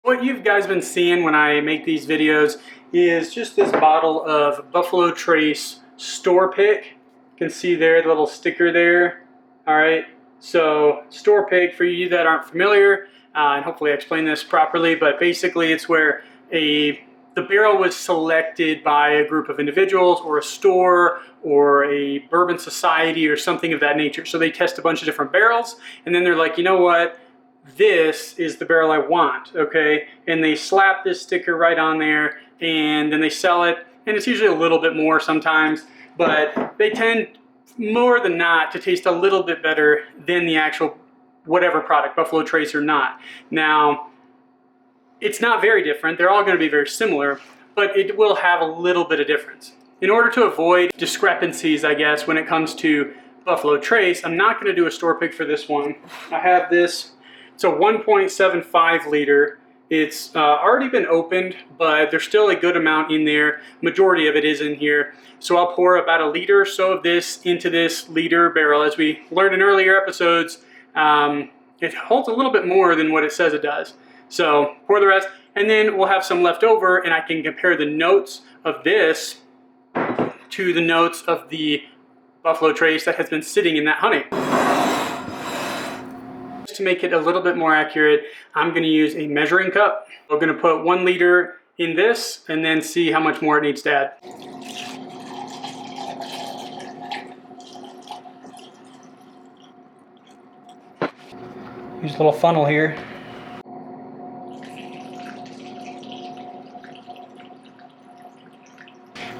What you guys been seeing when I make these videos is just this bottle of Buffalo Trace store pick. You can see there the little sticker there. All right, so store pick, for you that aren't familiar, and hopefully I explained this properly, but basically it's where the barrel was selected by a group of individuals or a store or a bourbon society or something of that nature. So they test a bunch of different barrels and then they're like, you know what? This is the barrel I want, okay? And they slap this sticker right on there and then they sell it, and it's usually a little bit more sometimes, but they tend more than not to taste a little bit better than the actual whatever product, Buffalo Trace or not. Now, it's not very different. They're all going to be very similar, but it will have a little bit of difference. In order to avoid discrepancies, I guess, when it comes to Buffalo Trace, I'm not going to do a store pick for this one. I have this. It's a 1.75 liter. It's already been opened, but there's still a good amount in there. Majority of it is in here. So I'll pour about a liter or so of this into this liter barrel. As we learned in earlier episodes, it holds a little bit more than what it says it does. So pour the rest, and then we'll have some left over, and I can compare the notes of this to the notes of the Buffalo Trace that has been sitting in that honey. To make it a little bit more accurate, I'm going to use a measuring cup. We're going to put 1 liter in this and then see how much more it needs to add. Use a little funnel here.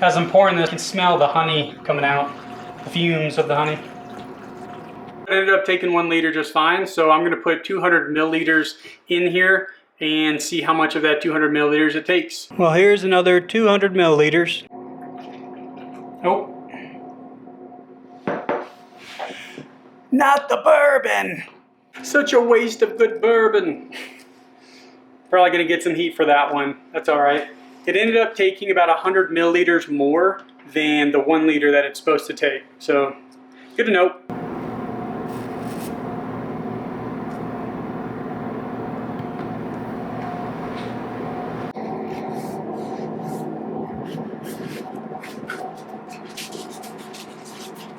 As I'm pouring this, you can smell the honey coming out, the fumes of the honey. I ended up taking 1 liter just fine, so I'm going to put 200 milliliters in here and see how much of that 200 milliliters it takes. Well, here's another 200 milliliters. Oh. Not the bourbon! Such a waste of good bourbon. Probably going to get some heat for that one. That's all right. It ended up taking about 100 milliliters more than the 1 liter that it's supposed to take. So, good to know.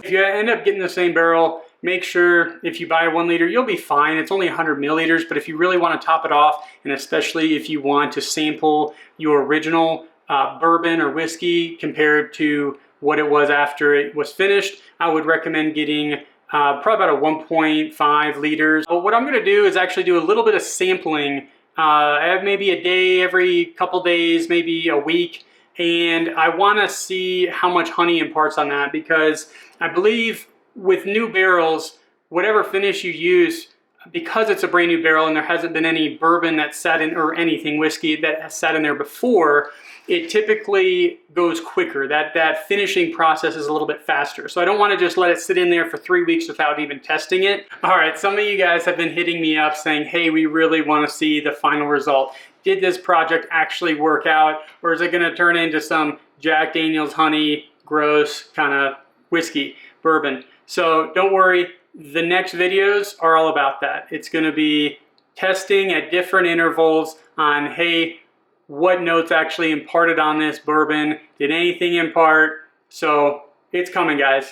If you end up getting the same barrel, make sure if you buy a 1 liter, you'll be fine. It's only 100 milliliters, but if you really want to top it off, and especially if you want to sample your original bourbon or whiskey compared to what it was after it was finished, I would recommend getting probably about a 1.5 liters. But what I'm going to do is actually do a little bit of sampling, maybe a day, every couple days, maybe a week. And I want to see how much honey imparts on that, because I believe with new barrels, whatever finish you use, because it's a brand new barrel and there hasn't been any bourbon that sat in, or anything whiskey that has sat in there before, it typically goes quicker. That finishing process is a little bit faster. So I don't want to just let it sit in there for 3 weeks without even testing it. All right, some of you guys have been hitting me up saying, hey, we really want to see the final result. Did this project actually work out, or is it going to turn into some Jack Daniel's honey, gross kind of whiskey, bourbon? So don't worry, the next videos are all about that. It's going to be testing at different intervals on, hey, what notes actually imparted on this bourbon? Did anything impart? So it's coming, guys.